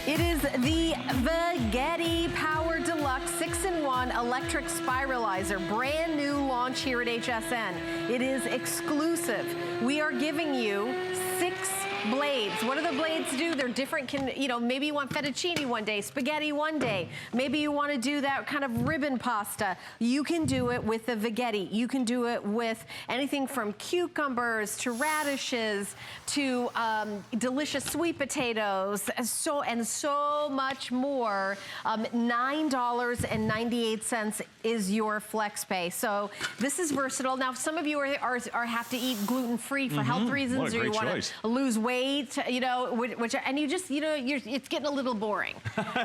It is the Veggetti Power Deluxe 6-in-1 Electric Spiralizer. Brand new launch here at HSN. It is exclusive. We are giving you 6 blades. What do the blades do? They're different. Maybe you want fettuccine one day, spaghetti one day. Maybe you want to do that kind of ribbon pasta. You can do it with the Veggetti. You can do it with anything from cucumbers to radishes to delicious sweet potatoes, so much more. $9.98 is your flex pay. So this is versatile. Now, some of you have to eat gluten-free for health reasons, or you want to lose weight, it's getting a little boring.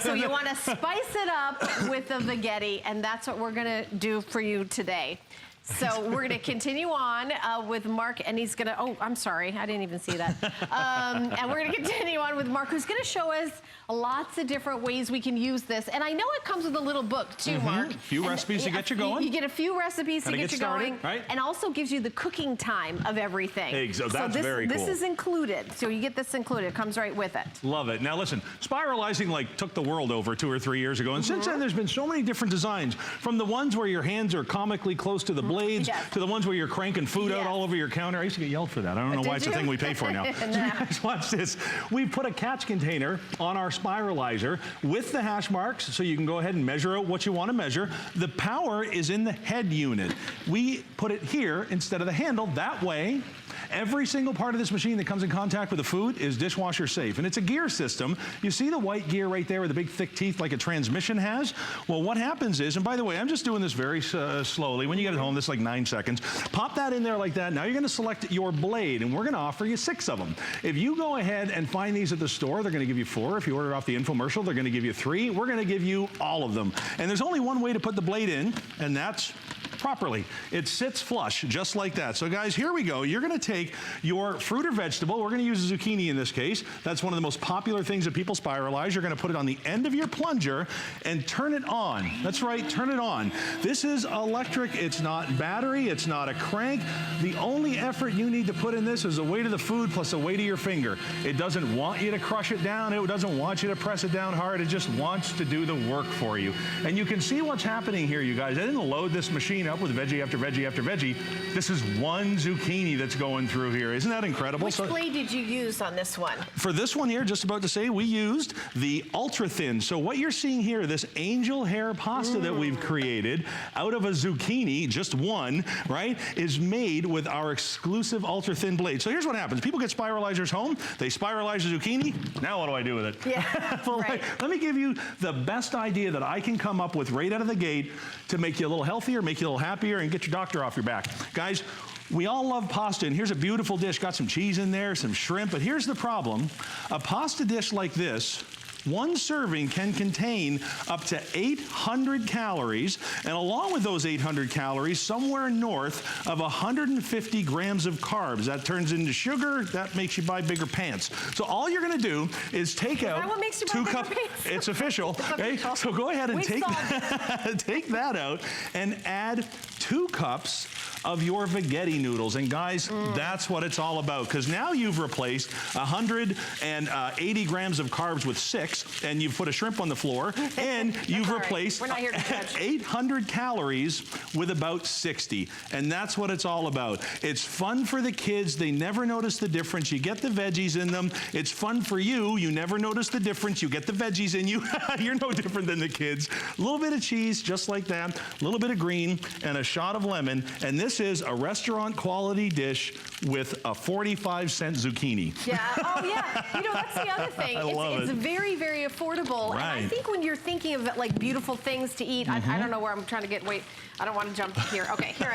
So you want to spice it up with the Veggetti, and that's what we're going to do for you today. So we're going to continue on with Mark, and he's going to, oh, I'm sorry, I didn't even see that. And we're going to continue on with Mark, who's going to show us lots of different ways we can use this. And I know it comes with a little book too, Mark. A few recipes to get you going. You get a few recipes to get you going, right? And also gives you the cooking time of everything. So that's very cool. This is included, so you get this included. It comes right with it. Love it. Now listen, spiralizing took the world over 2 or 3 years ago, and since then there's been so many different designs, from the ones where your hands are comically close to the blades, to the ones where you're cranking food out all over your counter. I used to get yelled for that. I don't know why it's a thing we pay for now. So you guys watch this. We put a catch container on our spiralizer with the hash marks, so you can go ahead and measure out what you want to measure. The power is in the head unit. We put it here instead of the handle. That way, every single part of this machine that comes in contact with the food is dishwasher safe. And it's a gear system. You see the white gear right there with the big thick teeth like a transmission has? Well, what happens is, and by the way, I'm just doing this very slowly. When you get it home, this is like 9 seconds. Pop that in there like that. Now you're going to select your blade, and we're going to offer you 6 of them. If you go ahead and find these at the store, they're going to give you 4. If you order off the infomercial, they're going to give you 3. We're going to give you all of them. And there's only one way to put the blade in, and that's properly. It sits flush, just like that. So guys, here we go. You're going to take your fruit or vegetable. We're going to use a zucchini in this case. That's one of the most popular things that people spiralize. You're going to put it on the end of your plunger and turn it on. That's right, turn it on. This is electric. It's not battery. It's not a crank. The only effort you need to put in this is the weight of the food plus the weight of your finger. It doesn't want you to crush it down. It doesn't want you to press it down hard. It just wants to do the work for you. And you can see what's happening here, you guys. I didn't load this machine up with veggie after veggie after veggie. This is one zucchini that's going through here. Isn't that incredible? Which blade did you use on this one? For this one here, just about to say, we used the ultra thin. So what you're seeing here, this angel hair pasta that we've created out of a zucchini, just one, right, is made with our exclusive ultra thin blade. So here's what happens. People get spiralizers home, they spiralize a zucchini. Now what do I do with it? Yeah, well, let me give you the best idea that I can come up with right out of the gate to make you a little healthier, make you a little happier, and get your doctor off your back. Guys, we all love pasta, and here's a beautiful dish. Got some cheese in there, some shrimp, but here's the problem. A pasta dish like this, one serving can contain up to 800 calories, and along with those 800 calories, somewhere north of 150 grams of carbs. That turns into sugar. That makes you buy bigger pants. So all you're going to do is take out what makes you buy 2 bigger cups. pants? It's official. Okay? So go ahead and take that out and add 2 cups of your Veggetti noodles. And guys, that's what it's all about, because now you've replaced 180 grams of carbs with 6, and you've put a shrimp on the floor, and you've replaced 800 calories with about 60. And that's what it's all about. It's fun for the kids. They never notice the difference. You get the veggies in them. It's fun for you. You never notice the difference. You get the veggies in you. You're no different than the kids. A little bit of cheese, just like that. A little bit of green, and a shot of lemon. And this is a restaurant quality dish with a 45-cent zucchini. Yeah, oh yeah. That's the other thing. It's very, very affordable. Right. And I think when you're thinking of beautiful things to eat, I don't know where I'm trying to get, wait, I don't want to jump here. Okay, here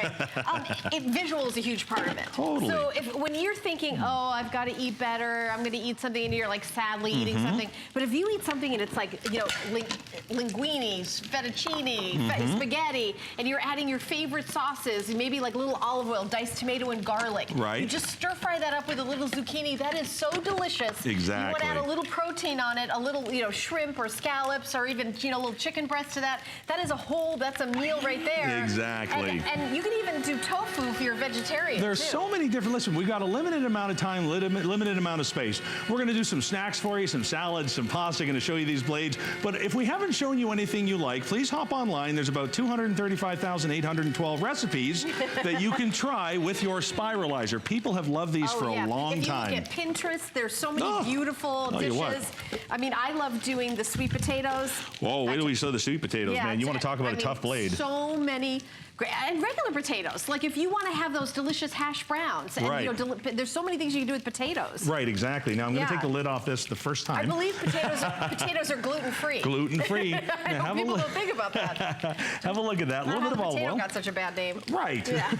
visual is a huge part of it. Totally. So when you're thinking, oh, I've got to eat better, I'm going to eat something, and you're sadly eating something. But if you eat something and it's linguinis, fettuccine, spaghetti, and you're adding your favorite sauces, maybe like little olive oil, diced tomato and garlic. Right. You just stir fry that up with a little zucchini. That is so delicious. Exactly. You want to add a little protein on it, a little, you know, shrimp or scallops or even, you know, a little chicken breast to that. That is that's a meal right there. Exactly. And you can even do tofu if you're a vegetarian. There's too. so many different, listen, we've got a limited amount of time, limited amount of space. We're going to do some snacks for you, some salads, some pasta, going to show you these blades. But if we haven't shown you anything you like, please hop online. There's about 235,812 recipes that you can try with your Spiralizer. People have loved these for a long time. If you look at Pinterest, there's so many beautiful dishes. I mean, I love doing the sweet potatoes. Whoa, wait till we show the sweet potatoes, man. You want to talk about a tough blade. So many. And regular potatoes. Like if you want to have those delicious hash browns. And, you know, there's so many things you can do with potatoes. Right, exactly. Now I'm going to take the lid off this the first time. I believe potatoes are gluten-free. Gluten-free. People don't think about that. Have a look at that. A little bit of olive oil. Got such a bad name. Right. Yeah.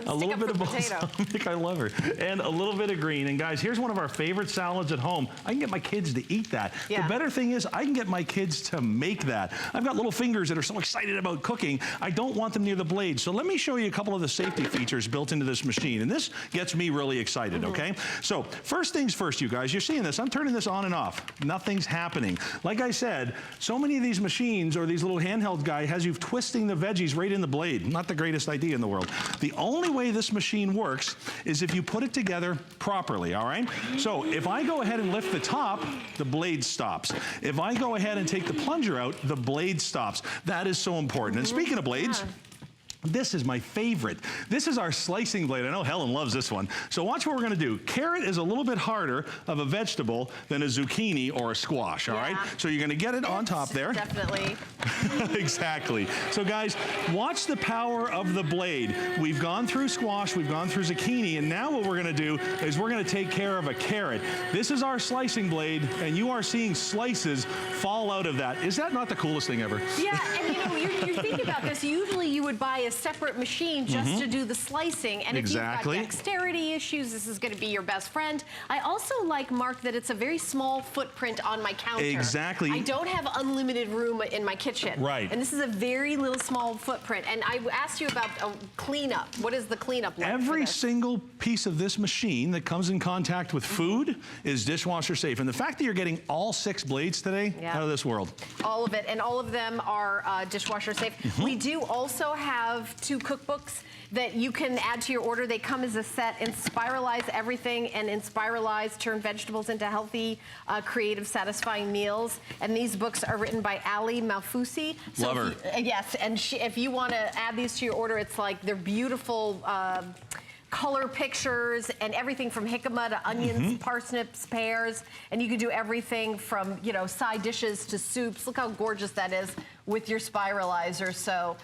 A little bit of balsamic, I love her. And a little bit of green. And guys, here's one of our favorite salads at home. I can get my kids to eat that. The better thing is I can get my kids to make that. I've got little fingers that are so excited about cooking. I don't want them near the blade. So let me show you a couple of the safety features built into this machine. And this gets me really excited, okay? So first things first, you guys, you're seeing this. I'm turning this on and off. Nothing's happening. Like I said, so many of these machines or these little handheld guy has you twisting the veggies right in the blade. Not the greatest idea in the world. The only way this machine works is if you put it together properly, all right? So if I go ahead and lift the top, the blade stops. If I go ahead and take the plunger out, the blade stops. That is so important. And speaking of blades, this is my favorite. This is our slicing blade. I know Helen loves this one. So watch what we're going to do. Carrot is a little bit harder of a vegetable than a zucchini or a squash, all right? So you're going to get it on top there. Definitely. Exactly. So guys, watch the power of the blade. We've gone through squash, we've gone through zucchini, and now what we're going to do is we're going to take care of a carrot. This is our slicing blade, and you are seeing slices fall out of that. Is that not the coolest thing ever? Yeah, and you know, you're thinking about this. Usually you would buy a separate machine just to do the slicing, and if you've got dexterity issues, this is going to be your best friend. I also like, Mark, that it's a very small footprint on my counter. Exactly. I don't have unlimited room in my kitchen. Right. And this is a very little small footprint. And I asked you about cleanup. What is the cleanup like? Every single piece of this machine that comes in contact with food is dishwasher safe. And the fact that you're getting all 6 blades today, out of this world. All of it, and all of them are dishwasher safe. We do also have 2 cookbooks that you can add to your order. They come as a set. In Spiralize Everything and in Spiralize Turn Vegetables into Healthy, Creative, Satisfying Meals. And these books are written by Ali Malfousi. Love her. Yes, and if you want to add these to your order, it's like they're beautiful color pictures and everything from jicama to onions, parsnips, pears, and you can do everything from, you know, side dishes to soups. Look how gorgeous that is with your Spiralizer. So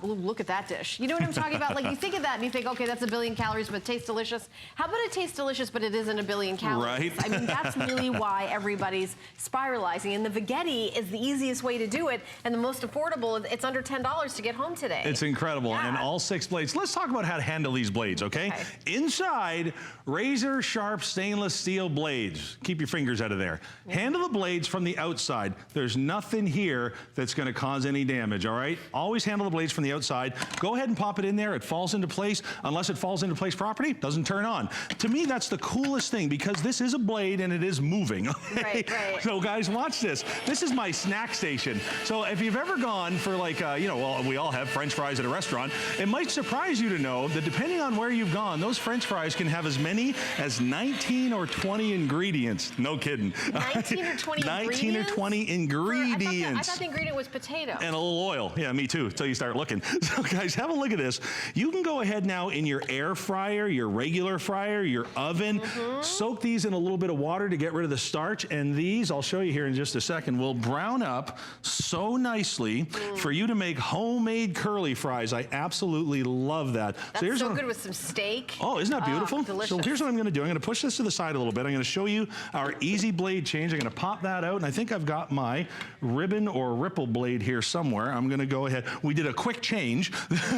look at that dish. You know what I'm talking about? Like, you think of that and you think, okay, that's 1 billion calories, but it tastes delicious. How about it tastes delicious, but it isn't 1 billion calories? Right. I mean, that's really why everybody's spiralizing. And the Veggetti is the easiest way to do it and the most affordable. It's under $10 to get home today. It's incredible. And all 6 blades. Let's talk about how to handle these blades, okay? Inside, razor sharp stainless steel blades. Keep your fingers out of there. Handle the blades from the outside. There's nothing here that's going to cause any damage, all right? Always handle the blades from the outside. Go ahead and pop it in there. It falls into place. Unless it falls into place properly, it doesn't turn on. To me, that's the coolest thing because this is a blade and it is moving. Okay? Right. So guys, watch this. This is my snack station. So if you've ever gone for like, you know, well, we all have French fries at a restaurant. It might surprise you to know that depending on where you've gone, those French fries can have as many as 19 or 20 ingredients. No kidding. 19 or 20 19 or 20 ingredients. I thought the ingredient was potato. And a little oil. Yeah, me too, until you start looking. So guys, have a look at this. You can go ahead now in your air fryer, your regular fryer, your oven, soak these in a little bit of water to get rid of the starch, and these, I'll show you here in just a second, will brown up so nicely for you to make homemade curly fries. I absolutely love that. That's so good with some steak. Oh, isn't that beautiful? Delicious. So here's what I'm going to do. I'm going to push this to the side a little bit. I'm going to show you our easy blade change. I'm going to pop that out, and I think I've got my ribbon or ripple blade here somewhere. I'm going to go ahead. We did a quick change,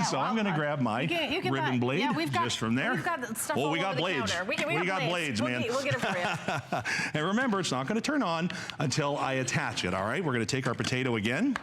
so I'm going to grab my ribbon blade just from there. We've got stuff we all got over the blades. counter. We got blades, man. We'll get it for you. And remember, it's not going to turn on until I attach it, all right? We're going to take our potato again.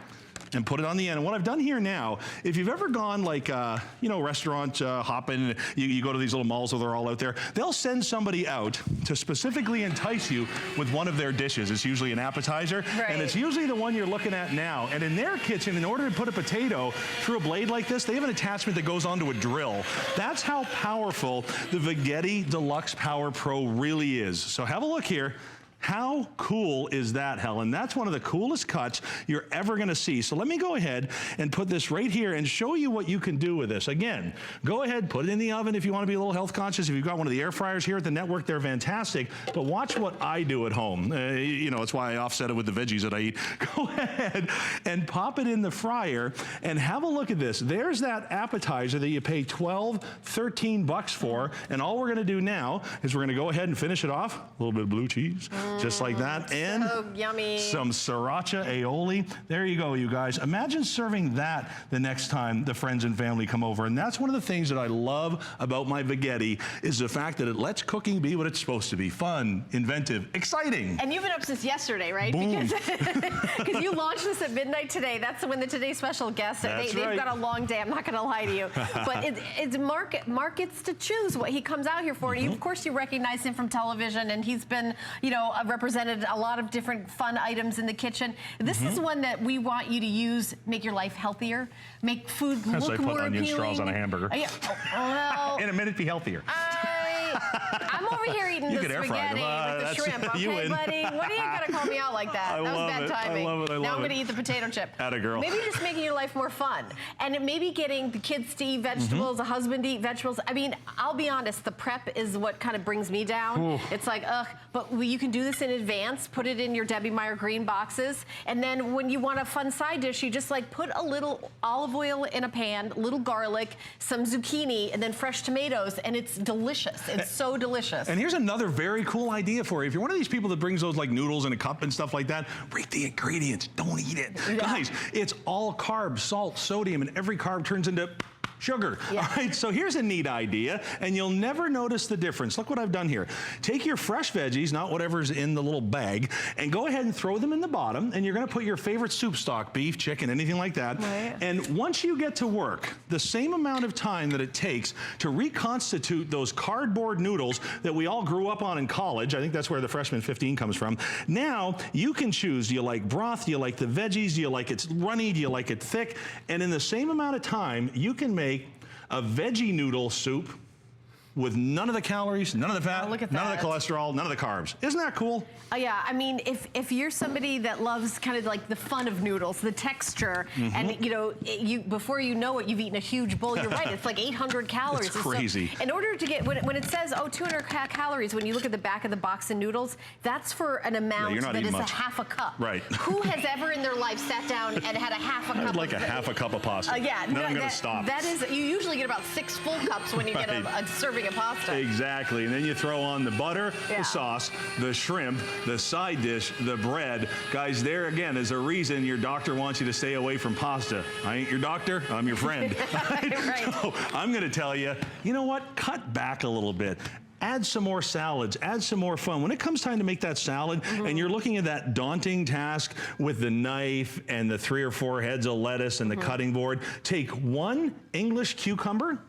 and put it on the end. And what I've done here now, if you've ever gone like, you know, restaurant hopping, you go to these little malls where they're all out there, they'll send somebody out to specifically entice you with one of their dishes. It's usually an appetizer, and it's usually the one you're looking at now. And in their kitchen, in order to put a potato through a blade like this, they have an attachment that goes onto a drill. That's how powerful the Veggetti Deluxe Power Pro really is. So have a look here. How cool is that, Helen? That's one of the coolest cuts you're ever gonna see. So let me go ahead and put this right here and show you what you can do with this. Again, go ahead, put it in the oven if you wanna be a little health conscious. If you've got one of the air fryers here at the network, they're fantastic. But watch what I do at home. You know, it's why I offset it with the veggies that I eat. Go ahead and pop it in the fryer and have a look at this. There's that appetizer that you pay 12, 13 bucks for. And all we're gonna do now is we're gonna go ahead and finish it off. A little bit of blue cheese. Just like that, and so yummy. Some sriracha aioli. There you go, you guys. Imagine serving that the next time the friends and family come over. And that's one of the things that I love about my Veggetti is the fact that it lets cooking be what it's supposed to be. Fun, inventive, exciting. And you've been up since yesterday, right? Boom. Because you launched this at midnight today. That's when the Today Special guests, they've got a long day, I'm not gonna lie to you. But it's Mark gets to choose what he comes out here for. And of course you recognize him from television, and he's been, you know, represented a lot of different fun items in the kitchen. This is one that we want you to use, make your life healthier, make food look more appealing. That's like putting onion straws on a hamburger. Well, in a minute, be healthier. I'm over here eating the spaghetti with the shrimp, okay, buddy? What are you gonna call me out like that? That was bad timing. I love it. Now I'm gonna eat the potato chip. Atta girl. Maybe just making your life more fun. And it maybe getting the kids to eat vegetables, a husband to eat vegetables. I mean, I'll be honest, the prep is what kind of brings me down. Ooh. It's like, ugh, but you can do this in advance, put it in your Debbie Meyer green boxes, and then when you want a fun side dish, you just like put a little olive oil in a pan, a little garlic, some zucchini, and then fresh tomatoes, and it's delicious. It's so delicious. And here's another very cool idea for you. If you're one of these people that brings those like noodles in a cup and stuff like that, read the ingredients, don't eat it. Yeah. Guys, it's all carbs, salt, sodium, and every carb turns into sugar. Yeah. All right, so here's a neat idea, and you'll never notice the difference. Look what I've done here. Take your fresh veggies, not whatever's in the little bag, and go ahead and throw them in the bottom, and you're gonna put your favorite soup stock, beef, chicken, anything like that. Right. And once you get to work, the same amount of time that it takes to reconstitute those cardboard noodles that we all grew up on in college, I think that's where the freshman 15 comes from, now you can choose, do you like broth, do you like the veggies, do you like it runny, do you like it thick, and in the same amount of time, you can make a veggie noodle soup with none of the calories, none of the fat, none of the cholesterol, none of the carbs. Isn't that cool? Yeah, I mean, if you're somebody that loves kind of like the fun of noodles, the texture, and you know, before you know it, you've eaten a huge bowl. You're right, it's like 800 calories. It's crazy. So in order to get, when it says, oh, 200 calories, when you look at the back of the box of noodles, that's for an amount that is a half a cup. Right. Who has ever in their life sat down and had a half a cup? Like a half a cup of pasta. Yeah. Then I'm gonna stop. That is, you usually get about 6 full cups when you get a serving of pasta. Exactly, and then you throw on the butter, the sauce, the shrimp, the side dish, the bread. Guys, there again is a reason your doctor wants you to stay away from pasta. I ain't your doctor, I'm your friend. Right. So I'm gonna tell you, you know what, cut back a little bit. Add some more salads, add some more fun. When it comes time to make that salad and you're looking at that daunting task with the knife and the 3 or 4 heads of lettuce and the cutting board, take 1 English cucumber,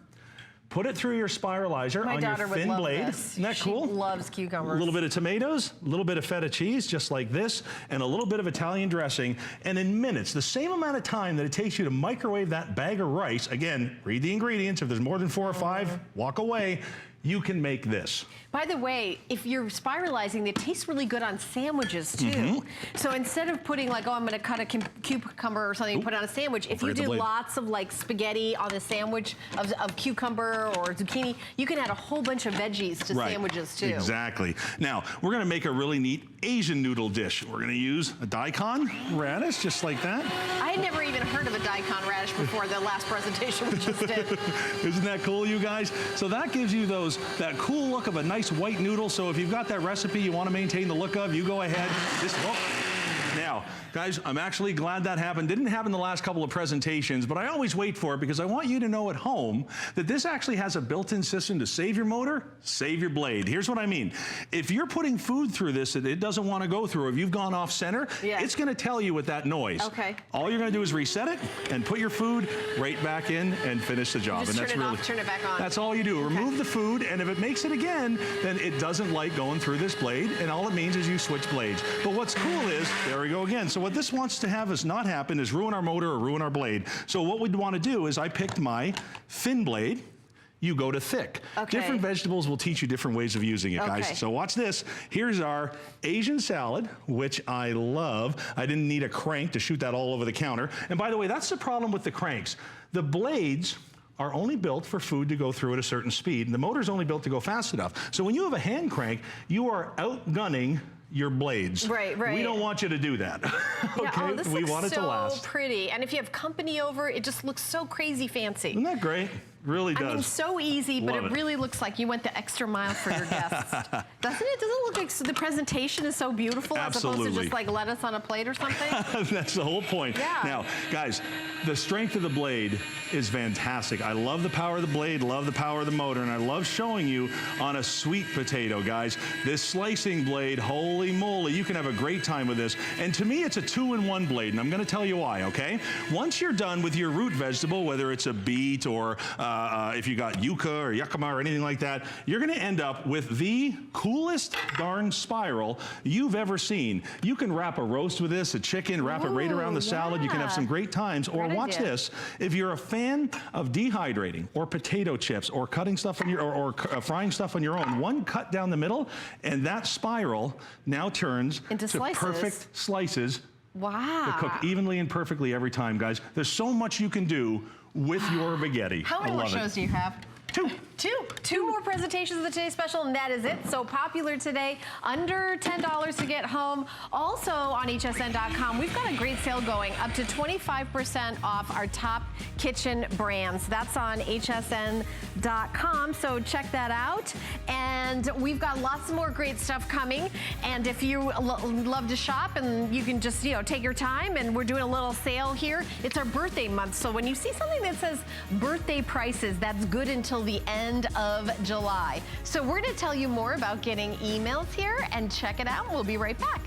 put it through your spiralizer on your thin blade. Isn't that cool? She loves cucumbers. A little bit of tomatoes, a little bit of feta cheese, just like this, and a little bit of Italian dressing. And in minutes, the same amount of time that it takes you to microwave that bag of rice, again, read the ingredients. If there's more than 4 or 5, walk away. You can make this. By the way, if you're spiralizing, they taste really good on sandwiches too. So instead of putting like, oh, I'm gonna cut a cucumber or something and put it on a sandwich, if you do lots of like spaghetti on a sandwich of cucumber or zucchini, you can add a whole bunch of veggies to sandwiches too. Exactly. Now, we're gonna make a really neat Asian noodle dish. We're gonna use a daikon radish, just like that. I had never even heard of a daikon radish before the last presentation we just did. Isn't that cool, you guys? So that gives you that cool look of a nice white noodle. So if you've got that recipe you want to maintain the look of, you go ahead. Now, guys, I'm actually glad that happened. Didn't happen the last couple of presentations, but I always wait for it because I want you to know at home that this actually has a built-in system to save your motor, save your blade. Here's what I mean. If you're putting food through this that it doesn't want to go through, if you've gone off center, it's going to tell you with that noise. Okay. All you're going to do is reset it and put your food right back in and finish the job. Just and that's turn it really off, turn it back on. That's all you do. Remove the food, and if it makes it again, then it doesn't like going through this blade, and all it means is you switch blades. But what's cool is, there we go again. So what this wants to have us not happen is ruin our motor or ruin our blade. So what we'd want to do is I picked my thin blade. You go to thick. Okay. Different vegetables will teach you different ways of using it, guys. So watch this. Here's our Asian salad, which I love. I didn't need a crank to shoot that all over the counter. And by the way, that's the problem with the cranks. The blades are only built for food to go through at a certain speed, and the motor's only built to go fast enough. So when you have a hand crank, you are outgunning your blades. Right. We don't want you to do that. Okay, this we looks want it to last. so pretty. And if you have company over, it just looks so crazy fancy. Isn't that great? Really does. I mean, so easy, but it really looks like you went the extra mile for your guests. Doesn't it? Doesn't it look like the presentation is so beautiful as opposed to just like lettuce on a plate or something? That's the whole point. Yeah. Now, guys, the strength of the blade is fantastic. I love the power of the blade, love the power of the motor, and I love showing you on a sweet potato, guys. This slicing blade, holy moly, you can have a great time with this. And to me, it's a 2-in-1 blade, and I'm going to tell you why, okay? Once you're done with your root vegetable, whether it's a beet or if you got yucca or yakima or anything like that, you're going to end up with the coolest darn spiral you've ever seen. You can wrap a roast with this, a chicken, wrap it right around the salad. You can have some great times. Or watch this. If you're a fan of dehydrating or potato chips or cutting stuff on your or frying stuff on your own, one cut down the middle, and that spiral now turns into perfect slices. Wow. To cook evenly and perfectly every time, guys. There's so much you can do with your Veggetti. How many more shows do you have? Two more presentations of the Today Special, and that is it. So popular today, under $10 to get home. Also on hsn.com, we've got a great sale going, up to 25% off our top kitchen brands. That's on hsn.com, so check that out. And we've got lots more great stuff coming. And if you love to shop and you can just, take your time, and we're doing a little sale here. It's our birthday month, so when you see something that says birthday prices, that's good until the end of July. So we're going to tell you more about getting emails here, and check it out. We'll be right back.